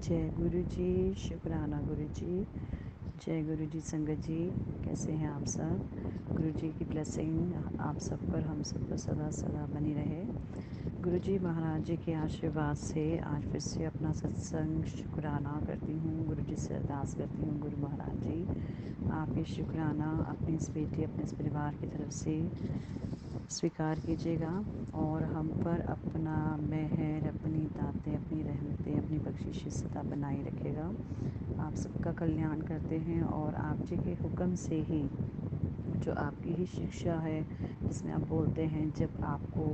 जय गुरु जी, शुक्राना गुरु जी। जय गुरु जी संगत जी, कैसे हैं आप सब। गुरु जी की ब्लेसिंग आप सब पर, हम सब पर सदा सदा बनी रहे। गुरु जी महाराज जी के आशीर्वाद से आज फिर से अपना सत्संग शुक्राना करती हूँ। गुरु जी से अरदास करती हूँ, गुरु महाराज जी आप ये शुक्राना अपनी इस बेटी, अपने इस परिवार की तरफ से स्वीकार कीजिएगा और हम पर अपना मेहर, अपनी दातें, अपनी रहमतें, अपनी बख्शिश सदा बनाए रखेगा। आप सबका कल्याण करते हैं और आप जी के हुक्म से ही, जो आपकी ही शिक्षा है जिसमें आप बोलते हैं, जब आपको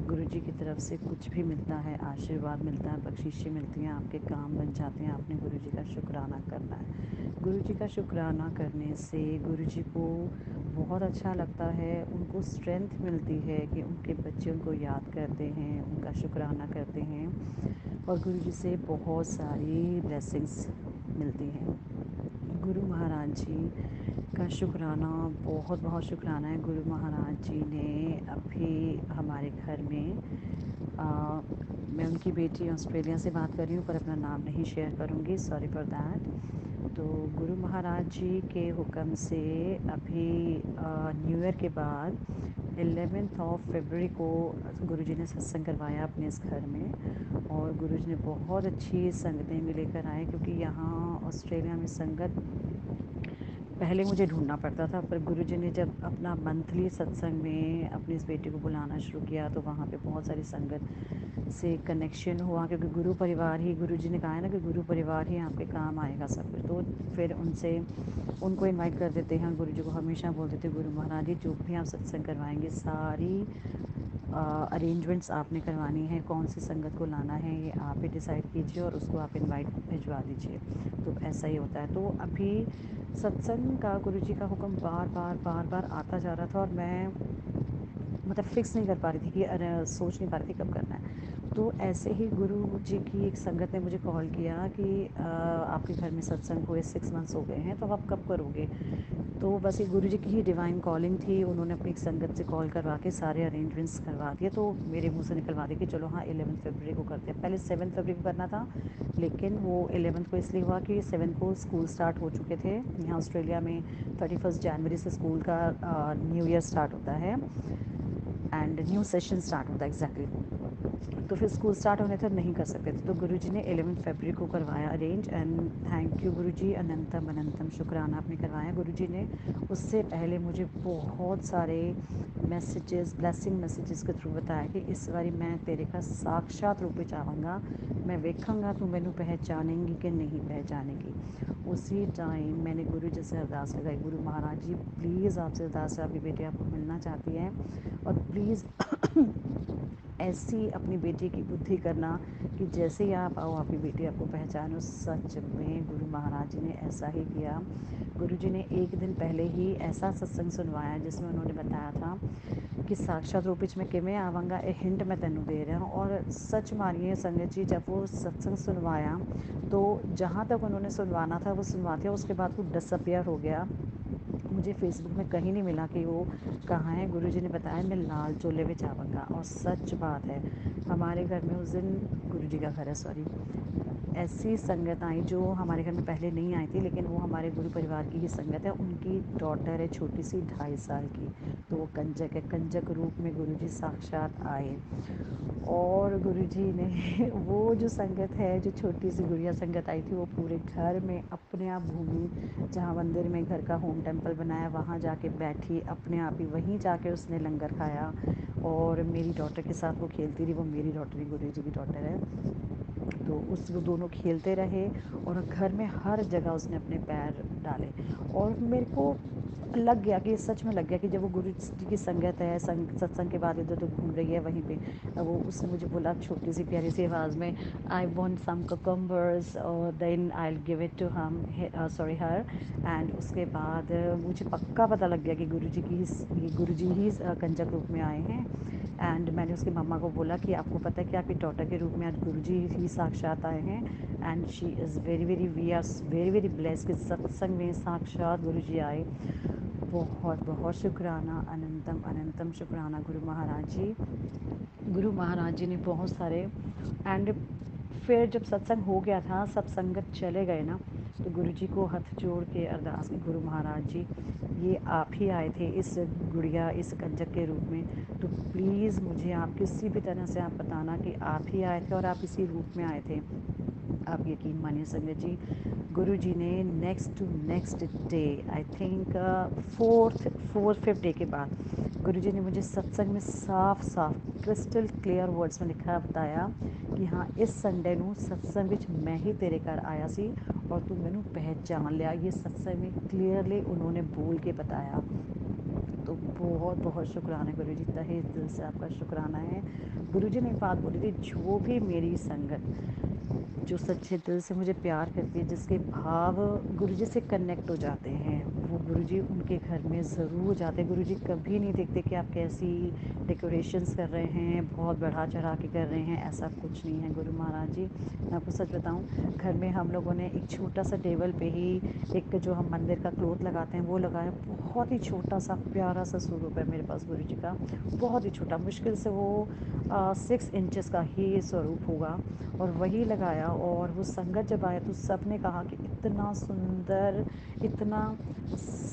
गुरु जी की तरफ से कुछ भी मिलता है, आशीर्वाद मिलता है, बख्शिशें मिलती हैं, आपके काम बन जाते हैं, आपने गुरु जी का शुक्राना करना है। गुरु जी का शुक्राना करने से गुरु जी को बहुत अच्छा लगता है, उनको स्ट्रेंथ मिलती है कि उनके बच्चे उनको याद करते हैं, उनका शुक्राना करते हैं और गुरु जी से बहुत सारी ब्लेसिंग्स मिलती हैं। गुरु महाराज जी का शुक्राना, बहुत बहुत शुक्राना है। गुरु महाराज जी ने अभी हमारे घर में मैं उनकी बेटी ऑस्ट्रेलिया से बात कर रही हूँ पर अपना नाम नहीं शेयर करूँगी, सॉरी फॉर दैट। तो गुरु महाराज जी के हुक्म से अभी न्यू ईयर के बाद 11 फरवरी को गुरु जी ने सत्संग करवाया अपने इस घर में और गुरु जी ने बहुत अच्छी संगतें भी लेकर आए, क्योंकि यहाँ ऑस्ट्रेलिया में संगत पहले मुझे ढूंढना पड़ता था, पर गुरु जी ने जब अपना मंथली सत्संग में अपनी इस बेटी को बुलाना शुरू किया तो वहाँ पे बहुत सारी संगत से कनेक्शन हुआ, क्योंकि गुरु परिवार ही, गुरु जी ने कहा है ना कि गुरु परिवार ही आपके काम आएगा सब कुछ। तो फिर उनको इनवाइट कर देते हैं। गुरु जी को हमेशा बोल देते गुरु महाराज जी, जो भी आप सत्संग करवाएंगे सारी अरेंजमेंट्स आपने करवानी है, कौन सी संगत को लाना है ये आप ही डिसाइड कीजिए और उसको आप इनवाइट भिजवा दीजिए। तो ऐसा ही होता है। तो अभी सत्संग का गुरु जी का हुक्म बार बार आता जा रहा था और मैं मतलब फिक्स नहीं कर पा रही थी कि सोच नहीं पा रही थी कब करना है। तो ऐसे ही गुरु जी की एक संगत ने मुझे कॉल किया कि आपके घर में सत्संग हुए 6 मंथ्स हो गए हैं, तो आप कब करोगे। तो बस ये गुरु जी की ही डिवाइन कॉलिंग थी। उन्होंने अपनी एक संगत से कॉल करवा के सारे अरेंजमेंट्स करवा दिए, तो मेरे मुंह से निकलवा दिया कि चलो हाँ 11 फरवरी को करते हैं। पहले 7 फरवरी को करना था, लेकिन वो 11 को इसलिए हुआ कि 7 को स्कूल स्टार्ट हो चुके थे। यहाँ ऑस्ट्रेलिया में 31 जनवरी से स्कूल का न्यू ईयर स्टार्ट होता है एंड न्यू सेशन स्टार्ट होता है एग्जैक्टली। तो फिर स्कूल स्टार्ट होने तक नहीं कर सकते थे, तो गुरुजी ने 11 फरवरी को करवाया अरेंज। एंड थैंक यू गुरुजी, अनंतम अनंतम शुक्राना आपने करवाया। गुरुजी ने उससे पहले मुझे बहुत सारे मैसेजेस, ब्लेसिंग मैसेजेस के थ्रू बताया कि इस बारी मैं तेरे का साक्षात रूप ਵਿੱਚ आवांगा, मैं वेखांगा तू मैनू पहचानेंगी कि नहीं पहचानेगी। उसी टाइम मैंने गुरु जी से अरदास लगाई, गुरु महाराज जी प्लीज़ आपसे अरदास है, आपकी बेटी आपको मिलना चाहती है और प्लीज़ ऐसी अपनी बेटी की बुद्धि करना कि जैसे ही आप आओ आपकी बेटी आपको पहचानो। सच में गुरु महाराज जी ने ऐसा ही किया। गुरु जी ने एक दिन पहले ही ऐसा सत्संग सुनवाया जिसमें उन्होंने बताया था कि साक्षात रूप में किमें आवांगा, ये हिंट मैं तेनों दे रहा हूँ। और सच मानिए संगत जी, जब वो सत्संग सुनवाया तो जहाँ तक उन्होंने सुनवाना था वो सुनवा दिया, उसके बाद वो डिसअपियर हो गया। मुझे फेसबुक में कहीं नहीं मिला कि वो कहाँ है। गुरुजी ने बताया मैं लाल चोले में आवांगा, और सच बात है हमारे घर में उस दिन, गुरुजी का घर है सॉरी, ऐसी संगत आई जो हमारे घर में पहले नहीं आई थी, लेकिन वो हमारे गुरु परिवार की ही संगत है। उनकी डॉटर है छोटी सी 2.5 साल की, तो वो कंजक है। कंजक रूप में गुरुजी साक्षात आए और गुरुजी ने वो जो संगत है, जो छोटी सी गुड़िया संगत आई थी, वो पूरे घर में अपने आप भूमि, जहाँ मंदिर में घर का होम टेम्पल बनाया वहाँ जाके बैठी अपने आप ही, वहीं जाके उसने लंगर खाया और मेरी डॉटर के साथ वो खेलती रही। वो मेरी डॉटर ही गुरुजी की डॉटर है। तो वो दोनों खेलते रहे और घर में हर जगह उसने अपने पैर डाले और मेरे को लग गया कि सच में लग गया कि जब वो गुरु जी की संगत है, सत्संग के बाद इधर उधर घूम रही है वहीं पे, वो उसने मुझे बोला छोटी सी प्यारी सी आवाज़ में, आई वॉन्ट सम कुकम्बर्स और then I will give it to him sorry her. And उसके बाद मुझे पक्का पता लग गया कि गुरु जी ही कंजक रूप में आए हैं। एंड मैंने उसकी मम्मा को बोला कि आपको पता है कि आपकी डॉटर के रूप में आज गुरुजी ही साक्षात आए हैं and she is very we are very blessed कि सत्संग में साक्षात गुरुजी आए। बहुत बहुत शुक्राना, अनंतम अनंतम शुक्राना गुरु महाराज जी। गुरु महाराज जी ने बहुत सारे एंड फिर जब सत्संग हो गया था, सब संगत चले गए ना, तो गुरुजी को हाथ जोड़ के अरदास की, गुरु महाराज जी ये आप ही आए थे इस गुड़िया, इस कंजक के रूप में, तो प्लीज़ मुझे आप किसी भी तरह से आप बताना कि आप ही आए थे और आप इसी रूप में आए थे। आप यकीन मानिए संगत जी, गुरु जी ने next to next day, I think fourth fifth day के बाद गुरु जी ने मुझे सत्संग में साफ साफ क्रिस्टल क्लियर वर्ड्स में लिखा बताया कि हाँ इस संडे नू सत्संग विच मैं ही तेरे घर आया सी और तू मैनू पहचान लिया। ये सत्संग में क्लियरली उन्होंने बोल के बताया। तो बहुत बहुत शुक्राना गुरु जी, तहे दिल से आपका शुक्राना है। गुरु जी ने एक बात बोली थी, जो भी मेरी संगत जो सच्चे दिल से मुझे प्यार करती है, जिसके भाव गुरुजी से कनेक्ट हो जाते हैं, वो गुरुजी उनके घर में ज़रूर जाते हैं। गुरुजी कभी नहीं देखते कि आप कैसी डेकोरेशंस कर रहे हैं, बहुत बढ़ा चढ़ा के कर रहे हैं, ऐसा कुछ नहीं है गुरु महाराज जी। मैं आपको सच बताऊं, घर में हम लोगों ने एक छोटा सा टेबल पे ही एक जो हम मंदिर का क्लोथ लगाते हैं वो लगाया, बहुत ही छोटा सा प्यारा सा स्वरूप है मेरे पास गुरुजी का, बहुत ही छोटा, मुश्किल से वो 6 इंचेस का ही स्वरूप होगा, और वही लगाया। और वो संगत जब आया तो सब ने कहा कि इतना सुंदर, इतना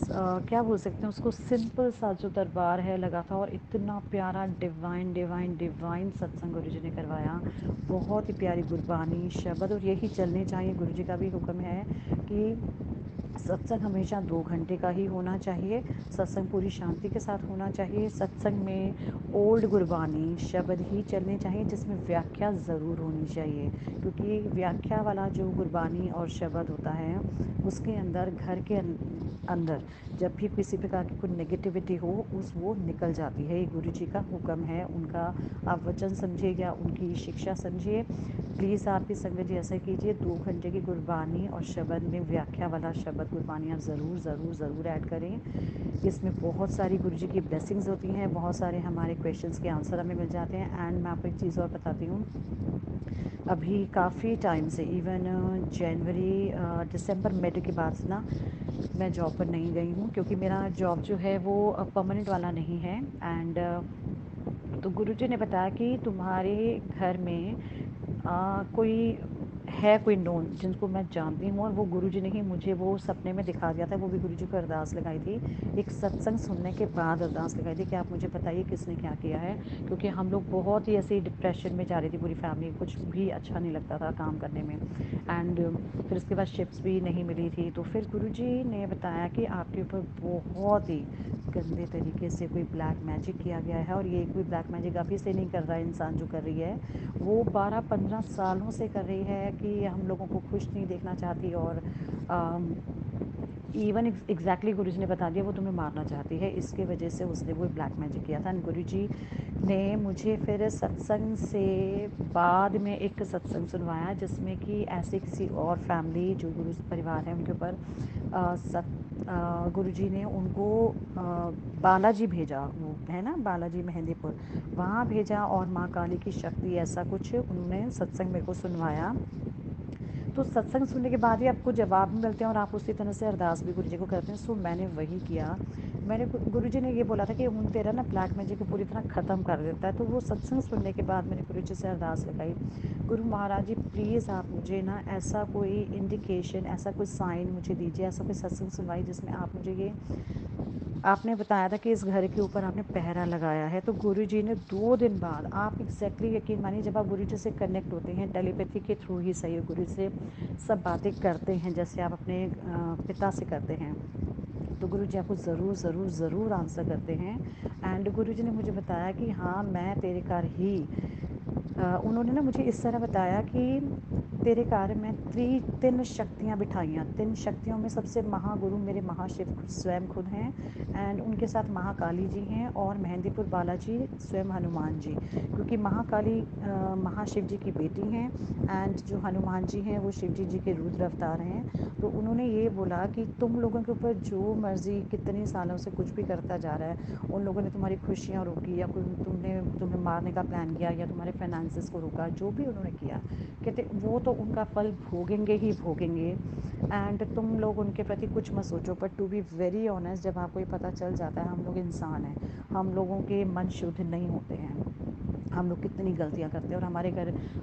क्या बोल सकते हैं उसको, सिंपल सा जो दरबार है लगा था, और इतना प्यारा डिवाइन डिवाइन डिवाइन सत्संग गुरु जी ने करवाया। बहुत ही प्यारी गुरबानी शब्द, और यही चलने चाहिए। गुरु जी का भी हुक्म है कि सत्संग हमेशा 2 घंटे का ही होना चाहिए, सत्संग पूरी शांति के साथ होना चाहिए, सत्संग में ओल्ड गुरबानी शब्द ही चलने चाहिए, जिसमें व्याख्या ज़रूर होनी चाहिए, क्योंकि व्याख्या वाला जो गुरबानी और शब्द होता है उसके अंदर, घर के अंदर जब भी किसी प्रकार की कोई नेगेटिविटी हो वो निकल जाती है। ये गुरु जी का हुक्म है, उनका आप वचन समझिए या उनकी शिक्षा समझिए। प्लीज़ आपकी संगत जी ऐसा कीजिए, 2 घंटे की गुरबानी और शब्द में व्याख्या वाला शब्द गुरबानी आप ज़रूर ज़रूर ज़रूर ऐड करें। इसमें बहुत सारी गुरुजी की ब्लेसिंग्स होती हैं, बहुत सारे हमारे क्वेश्चंस के आंसर हमें मिल जाते हैं। एंड मैं आपको एक चीज़ और बताती हूँ, अभी काफ़ी टाइम से, इवन जनवरी दिसंबर मिड के बाद से ना मैं जॉब पर नहीं गई हूँ, क्योंकि मेरा जॉब जो है वो परमानेंट वाला नहीं है। एंड तो गुरुजी ने बताया कि तुम्हारे घर में कोई है, कोई नोन जिनको मैं जानती हूँ, और वो गुरुजी ने ही मुझे वो सपने में दिखा दिया था। वो भी गुरुजी को अरदास लगाई थी, एक सत्संग सुनने के बाद अरदास लगाई थी कि आप मुझे बताइए किसने क्या किया है, क्योंकि हम लोग बहुत ही ऐसे डिप्रेशन में जा रही थी पूरी फैमिली, कुछ भी अच्छा नहीं लगता था काम करने में। एंड फिर उसके बाद शिफ्ट्स भी नहीं मिली थी, तो फिर गुरुजी ने बताया कि आपके ऊपर बहुत ही गंदे तरीके से कोई ब्लैक मैजिक किया गया है, और ये कोई ब्लैक मैजिक अभी से नहीं कर रहा है इंसान जो कर रही है, वो 12-15 सालों से कर रही है कि हम लोगों को खुश नहीं देखना चाहती, और इवन एग्जैक्टली गुरुजी ने बता दिया वो तुम्हें मारना चाहती है, इसके वजह से उसने वो ब्लैक मैजिक किया था। गुरुजी ने मुझे फिर सत्संग से बाद में एक सत्संग सुनवाया, जिसमें कि ऐसे किसी और फैमिली जो गुरु परिवार है उनके ऊपर गुरुजी ने उनको बालाजी भेजा, वो है ना बालाजी मेहंदीपुर, वहाँ भेजा, और माँ काली की शक्ति ऐसा कुछ उन्होंने सत्संग मेरे को सुनवाया। तो सत्संग सुनने के बाद ही आपको जवाब भी मिलते हैं, और आप उसी तरह से अरदास भी गुरुजी को करते हैं। सो मैंने वही किया। मैंने गुरुजी ने ये बोला था कि उन तेरा ना ब्लैक मैजिक को पूरी तरह ख़त्म कर देता है। तो वो सत्संग सुनने के बाद मैंने गुरुजी से अरदास लगाई, गुरु महाराज जी प्लीज़ आप मुझे ना ऐसा कोई इंडिकेशन, ऐसा कोई साइन मुझे दीजिए, ऐसा कोई सत्संग सुनवाई जिसमें आप मुझे ये, आपने बताया था कि इस घर के ऊपर आपने पहरा लगाया है। तो गुरुजी ने 2 दिन बाद, आप एग्जैक्टली यकीन मानिए, जब आप गुरुजी से कनेक्ट होते हैं टेलीपैथी के थ्रू ही सही, गुरु से सब बातें करते हैं जैसे आप अपने पिता से करते हैं, तो गुरुजी आपको ज़रूर ज़रूर ज़रूर आंसर करते हैं। एंड गुरुजी ने मुझे बताया कि हाँ मैं तेरे घर ही, उन्होंने ना मुझे इस तरह बताया कि तेरे कार्य में 3 शक्तियाँ बिठाइयाँ, 3 शक्तियों में सबसे महागुरु मेरे महाशिव स्वयं खुद हैं, एंड उनके साथ महाकाली जी हैं, और मेहंदीपुर बालाजी स्वयं हनुमान जी, क्योंकि महाकाली महाशिव जी की बेटी हैं, एंड जो हनुमान जी हैं वो शिव जी के रुद्र अवतार हैं। तो उन्होंने ये बोला कि तुम लोगों के ऊपर जो मर्ज़ी कितने सालों से कुछ भी करता जा रहा है, उन लोगों ने तुम्हारी खुशियाँ रोकी, या कोई तुम्हें मारने का प्लान किया, या तुम्हारे फाइनेंसेस को रोका, जो भी उन्होंने किया, कहते वो तो उनका फल भोगेंगे ही भोगेंगे। एंड तुम लोग उनके प्रति कुछ मत सोचो। But to be very honest, जब आपको ये पता चल जाता है हम लोग इंसान हैं, हम लोगों के मन शुद्ध नहीं होते हैं, हम लोग कितनी गलतियाँ करते हैं और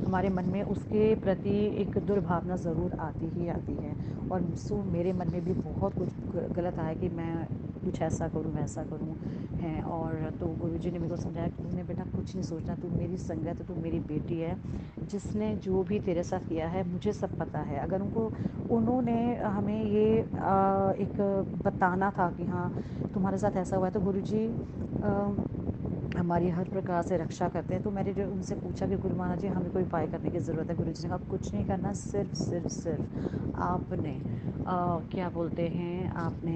हमारे मन में उसके प्रति एक दुर्भावना ज़रूर आती ही आती है। और मेरे मन में भी बहुत कुछ गलत आया कि मैं कुछ ऐसा करूँ वैसा करूँ है। और तो गुरुजी ने मेरे को समझाया कि तूने बेटा कुछ नहीं सोचना, तू मेरी संगत है, तू मेरी बेटी है। जिसने जो भी तेरे साथ किया है मुझे सब पता है। अगर उन्होंने हमें ये एक बताना था कि हाँ तुम्हारे साथ ऐसा हुआ है, तो गुरुजी हमारी हर प्रकार से रक्षा करते हैं। तो मैंने जो उनसे पूछा कि गुरु महाराज जी हमें कोई उपाय करने की ज़रूरत है। गुरुजी ने कहा कुछ नहीं करना, सिर्फ आपने क्या बोलते हैं, आपने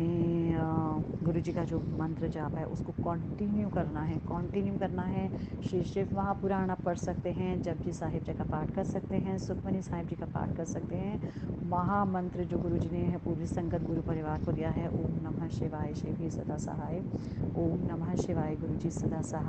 गुरुजी का जो मंत्र जाप है उसको कंटिन्यू करना है। श्री शिव महापुराण आप पढ़ सकते हैं, जपजी साहिब जी का पाठ कर सकते हैं, सुखमनी साहिब जी का पाठ कर सकते हैं। महामंत्र जो गुरुजी ने है पूरी संगत गुरु परिवार को दिया है, ओम नमः शिवाय शिव ही सदा सहाय, ओम नमः शिवाय गुरुजी सदा सहाय।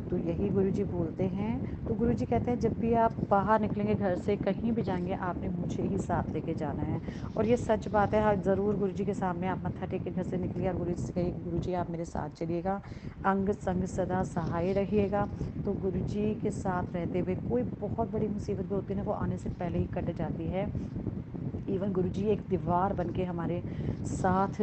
तो यही गुरुजी बोलते हैं। तो गुरुजी कहते हैं जब भी आप बाहर निकलेंगे घर से, कहीं भी जाएंगे, आपने मुझे ही साथ लेके जाना है। और ये सच बात है। हाँ ज़रूर गुरुजी के सामने आप मत्था टेक के घर से निकलिए और गुरुजी से कहिए गुरुजी आप मेरे साथ चलिएगा, अंग संग सदा सहाय रहिएगा। तो गुरुजी के साथ रहते हुए कोई बहुत बड़ी मुसीबत भी होती है ना, वो आने से पहले ही कट जाती है। इवन गुरुजी एक दीवार बन के हमारे साथ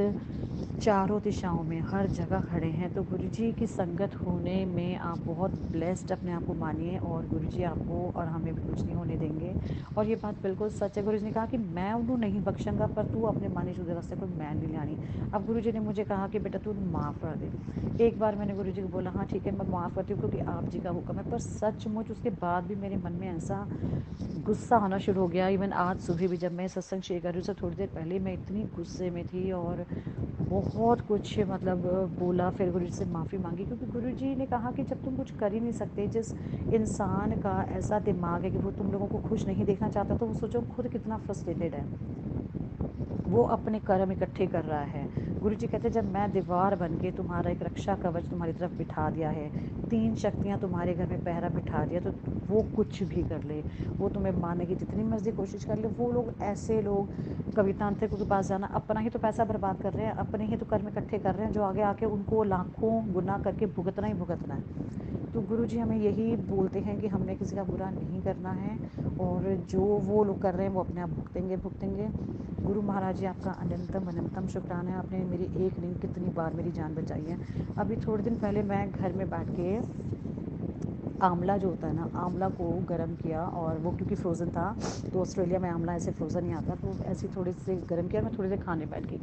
चारों दिशाओं में हर जगह खड़े हैं। तो गुरुजी की संगत होने में आप बहुत ब्लेस्ड अपने आप को मानिए, और गुरुजी आपको और हमें भी कुछ नहीं होने देंगे। और ये बात बिल्कुल सच है। गुरुजी ने कहा कि मैं उन्हों नहीं बख्शूंगा, पर तू अपने मानी शुद्ध रास्ते कोई मैं नहीं लानी। अब गुरुजी ने मुझे कहा कि बेटा तू माफ़ कर दे। एक बार मैंने गुरुजी को बोला हाँ ठीक है मैं माफ़ करती हूँ क्योंकि आप जी का हुक्म है, पर सचमुच उसके बाद भी मेरे मन में ऐसा गुस्सा आना शुरू हो गया। इवन आज सुबह भी जब मैं सत्संग शेयर कर रही हूँ, उससे थोड़ी देर पहले मैं इतनी गुस्से में थी और बहुत कुछ मतलब बोला। फिर गुरुजी से माफ़ी मांगी क्योंकि गुरुजी ने कहा कि जब तुम कुछ कर ही नहीं सकते, जिस इंसान का ऐसा दिमाग है कि वो तुम लोगों को खुश नहीं देखना चाहता, तो वो सोचो खुद कितना फ्रस्ट्रेटेड है, वो अपने कर्म इकट्ठे कर रहा है। गुरुजी कहते हैं जब मैं दीवार बन के तुम्हारा एक रक्षा कवच तुम्हारी तरफ बिठा दिया है, 3 शक्तियाँ तुम्हारे घर में पहरा बिठा दिया, तो वो कुछ भी कर ले, वो तुम्हें मारने की जितनी मर्जी कोशिश कर ले। वो लोग ऐसे लोग कवितांत्रिकों के पास जाना, अपना ही तो पैसा बर्बाद कर रहे हैं, अपने ही तो कर्म इकट्ठे कर रहे हैं, जो आगे आके उनको लाखों गुना करके भुगतना ही भुगतना है। तो गुरुजी हमें यही बोलते हैं कि हमने किसी का बुरा नहीं करना है, और जो वो लोग कर रहे हैं वो अपने आप भुगतेंगे। गुरु महाराज जी आपका अनंतम अनंतम शुक्राना है। आपने मेरी एक नहीं कितनी बार मेरी जान बचाई है। अभी थोड़े दिन पहले मैं घर में बैठ के आंवला जो होता है ना, आंवला को गर्म किया, और वो क्योंकि फ्रोज़न था, तो ऑस्ट्रेलिया में आंवला ऐसे फ्रोज़न नहीं आता, तो ऐसे थोड़े से गर्म किया, मैं थोड़ी देर खाने बैठ गई।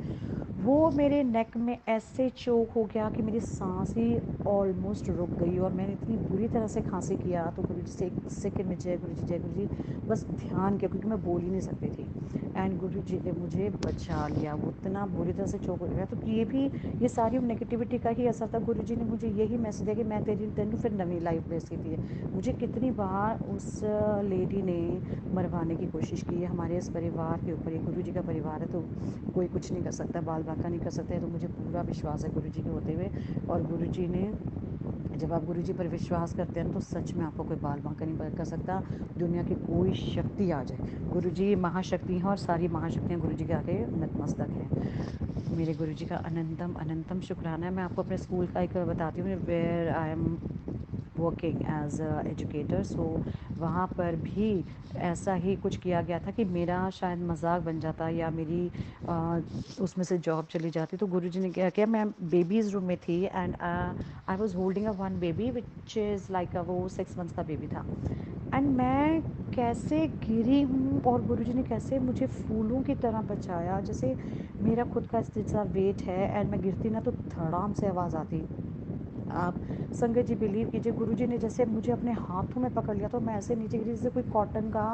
वो मेरे नेक में ऐसे चोक हो गया कि मेरी सांस ही ऑलमोस्ट रुक गई, और मैंने इतनी बुरी तरह से खांसी किया। तो गुरु जी से एक सेकंड में जय गुरु जी बस ध्यान किया, क्योंकि मैं बोल ही नहीं सकती थी। एंड गुरु जी ने मुझे बचा लिया, वो इतना बुरी तरह से चोक हो गया। तो ये सारी नेगेटिविटी का ही असर था। गुरु जी ने मुझे यही मैसेज दिया कि मैं तेनू फिर नवी लाइफ दे सकती है। मुझे कितनी बार उस लेडी ने मरवाने की कोशिश की है हमारे इस परिवार के ऊपर। ये गुरु जी का परिवार है तो कोई कुछ नहीं कर सकता, बाल बांका नहीं कर सकते। तो मुझे पूरा विश्वास है गुरु जी के होते हुए। और गुरु जी ने, जब आप गुरु जी पर विश्वास करते हैं तो सच में आपको कोई बाल बांका नहीं कर सकता। दुनिया की कोई शक्ति आ जाए, गुरु जी महाशक्ति हैं, और सारी महाशक्तियाँ गुरु जी के आगे नतमस्तक हैं। मेरे गुरु जी का अनंतम अनंतम शुक्राना है। मैं आपको अपने स्कूल का एक बताती हूँ, where I am working as educator. So वहाँ पर भी ऐसा ही कुछ किया गया था कि मेरा शायद मजाक बन जाता या मेरी उसमें से जॉब चली जाती। तो गुरुजी ने क्या किया, मैं बेबीज़ रूम में थी, and I was holding a one baby which is like वो 6 मंथ्स का बेबी था। एंड मैं कैसे गिरी हूँ, और गुरुजी ने कैसे मुझे फूलों की तरह बचाया, जैसे मेरा खुद का इतना वेट है, एंड मैं गिरती ना तो धड़ाम से आवाज़ आती। आप संगत जी बिलीव कीजिए, गुरुजी ने जैसे मुझे अपने हाथों में पकड़ लिया, तो मैं ऐसे नीचे गिरी जैसे कोई कॉटन का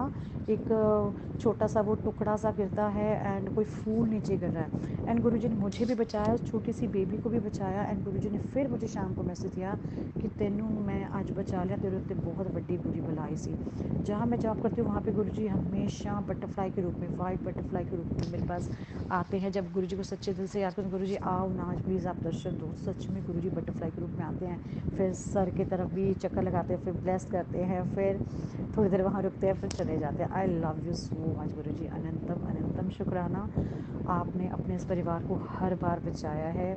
एक छोटा सा वो टुकड़ा सा गिरता है, एंड कोई फूल नीचे गिर रहा है। एंड गुरुजी ने मुझे भी बचाया, उस छोटी सी बेबी को भी बचाया। एंड गुरुजी ने फिर मुझे शाम को मैसेज दिया कि तेनू मैं आज बचा लिया, तेरे उत्ते बहुत बड़ी बुरी बलाई सी। जहाँ मैं जॉब करती हूँ वहाँ पे गुरुजी हमेशा बटरफ्लाई के रूप में, वाइट बटरफ्लाई के रूप में मेरे पास आते हैं। जब गुरुजी को सच्चे दिल से याद करो, गुरुजी आओ ना आज प्लीज़ आप दर्शन दो। सच में गुरुजी बटरफ्लाई के रूप में आते हैं, फिर सर की तरफ भी चक्कर लगाते हैं, फिर ब्लेस करते हैं, फिर थोड़ी देर वहाँ रुकते हैं, फिर चले जाते हैं। I love you so much Guruji, अनंतम अनंतम शुक्राना। आपने अपने इस परिवार को हर बार बचाया है,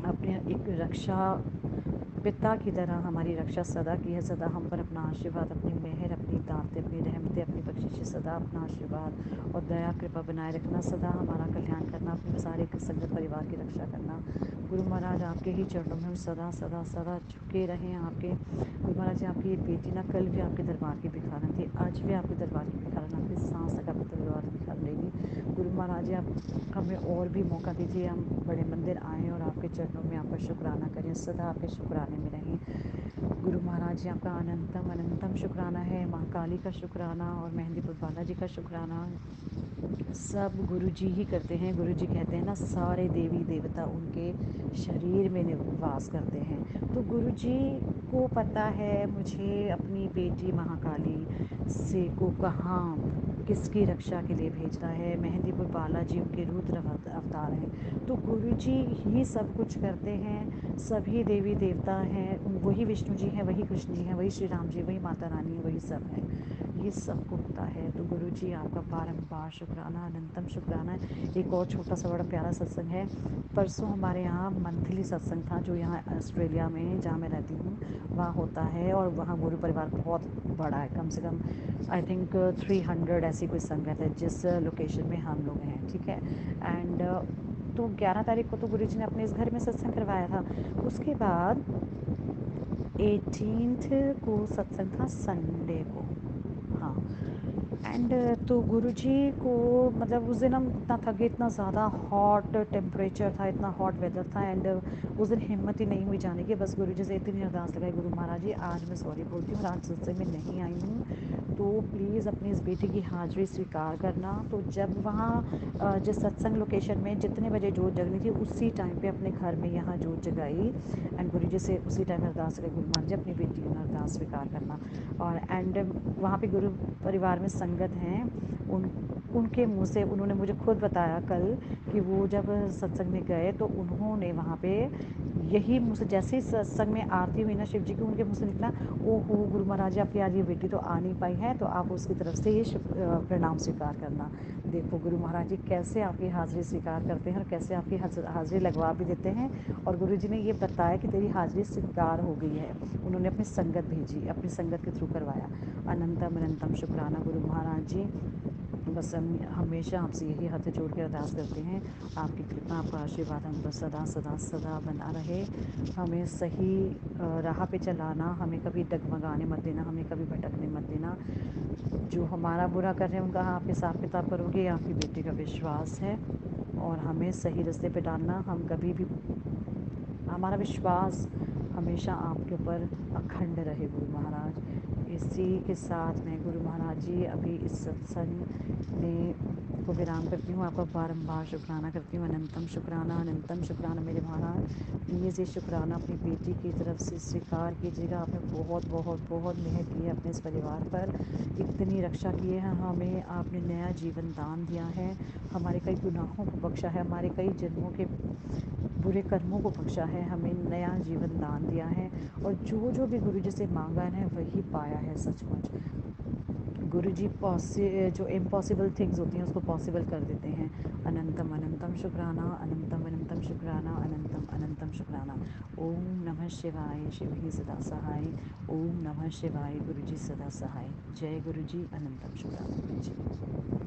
अपने एक रक्षा पिता की तरह हमारी रक्षा सदा की है। सदा हम पर अपना आशीर्वाद, अपनी मेहर, अपनी दातें, अपनी रहमतें, अपनी बख्शिशें, सदा अपना आशीर्वाद और दया कृपा बनाए रखना। सदा हमारा कल्याण करना, अपने सारे संगत परिवार की रक्षा करना। गुरु महाराज आपके ही चरणों में हम सदा सदा सदा झुके रहें। आपके गुरु महाराज जी, आपकी ये बेटी ना कल भी आपके दरबार की भिखारन थी, आज भी आपके दरबार की भिखारन, आपकी सांस तक आपके दरबार की भिखारन रहेगी। गुरु महाराज जी, आप हमें और भी मौका दीजिए, हम बड़े मंदिर आएँ और आपके चरणों में आपका शुक्राना करें, सदा आपके शुक्राने में रहें। गुरु महाराज जी, आपका अनंतम अनंतम शुक्राना है। माँ काली का शुक्राना और मेहंदीपुर बालाजी का शुक्राना सब गुरु जी ही करते हैं। गुरु जी कहते हैं ना, सारे देवी देवता उनके शरीर में निवास करते हैं। तो गुरु जी को पता है मुझे अपनी बेटी महाकाली से को कहाँ किसकी रक्षा के लिए भेजना है। मेहंदीपुर बालाजी उनके रुद्र अवतार हैं, तो गुरु जी ही सब कुछ करते हैं। सभी देवी देवता हैं, वही विष्णु जी हैं, वही कृष्ण जी हैं, वही श्री राम जी, वही माता रानी है, वही सब हैं, ये सबको होता है। तो गुरु जी आपका बारंबार शुक्राना, अनंतम शुक्राना। एक और छोटा सा बड़ा प्यारा सत्संग है। परसों हमारे यहाँ मंथली सत्संग था, जो यहाँ ऑस्ट्रेलिया में जहाँ मैं रहती हूँ वहाँ होता है, और वहाँ गुरु परिवार बहुत बड़ा है, कम से कम आई थिंक 300 ऐसी कोई संगत है जिस लोकेशन में हम लोग हैं, ठीक है। एंड तो 11 तारीख को तो गुरु जी ने अपने इस घर में सत्संग करवाया था। उसके बाद 18 को सत्संग था, संडे को, हाँ। एंड तो गुरुजी को मतलब उस दिन हम इतना थके, इतना ज़्यादा हॉट टेम्परेचर था, इतना हॉट वेदर था। एंड उस दिन हिम्मत ही नहीं हुई जाने की। बस गुरुजी से इतनी अरदास लगाई, गुरु महाराज जी आज मैं सॉरी बोलती हूँ, आज सत्संग में नहीं आई हूँ, तो प्लीज़ अपनी इस बेटी की हाज़िरी स्वीकार करना। तो जब वहाँ जिस सत्संग लोकेशन में जितने बजे जोत जगनी थी, उसी टाइम पे अपने घर में यहाँ जोत जगाई। एंड गुरु जी से उसी टाइम अरदास करी, गुरु महाराज जी अपनी बेटी की अरदास स्वीकार करना। और एंड वहाँ पे गुरु परिवार में संगत हैं, उनके मुंह से उन्होंने मुझे खुद बताया कल कि वो जब सत्संग में गए तो उन्होंने वहाँ पे यही मुझसे, जैसे ही सत्संग में आरती हुई ना शिव जी की, उनके मुँह से निकला, ओहो गुरु महाराज जी आपकी आज ये बेटी तो आ नहीं पाई है, तो आप उसकी तरफ से ये प्रणाम स्वीकार करना। देखो गुरु महाराज जी कैसे आपकी हाज़िरी स्वीकार करते हैं और कैसे आपकी हाज़िरी लगवा भी देते हैं। और गुरु जी ने ये बताया कि तेरी हाज़िरी स्वीकार हो गई है। उन्होंने अपनी संगत भेजी, अपनी संगत के थ्रू करवाया। अनंतम अनंतम शुक्राना गुरु महाराज जी। बस हम हमेशा आपसे यही हाथ जोड़ के अरदास करते हैं, आपकी कृपा, आपका आशीर्वाद हम पर सदा सदा सदा बना रहे। हमें सही राह पे चलाना, हमें कभी डगमगाने मत देना, हमें कभी भटकने मत देना। जो हमारा बुरा कर रहे हैं उनका आप हिसाब किताब करोगे, आपकी बेटी का विश्वास है। और हमें सही रास्ते पे डालना, हम कभी भी, हमारा विश्वास हमेशा आपके ऊपर अखंड रहे गुरु महाराज। इसी के साथ मैं गुरु महाराज जी अभी इस सत्संग में को विराम करती हूँ। आपका बारंबार शुक्राना करती हूँ, अनंतम शुक्राना, अनंतम शुक्राना मेरे महाराज। प्लीज़ ये शुक्राना अपनी बेटी की तरफ से स्वीकार कीजिएगा। आपने बहुत बहुत बहुत मेहर की है अपने इस परिवार पर, इतनी रक्षा की है हमें, आपने नया जीवन दान दिया है, हमारे कई गुनाहों को बख्शा है, हमारे कई जन्मों के बुरे कर्मों को बख्शा है, हमें नया जीवन दान दिया है। और जो जो भी गुरु जी से मांगा है वही पाया है सचमुच। गुरु जी जो इम्पॉसिबल थिंग्स होती हैं उसको पॉसिबल कर देते हैं। अनंतम अनंतम शुक्राना, अनंतम अनंतम शुक्राना, अनंतम अनंतम शुक्राना। ओम नमः शिवाय, शिव ही सदा सहाय। ओम नमः शिवाय, गुरु जी सदा सहाय। जय गुरु जी, अनंतम शुक्राना गुरु जी।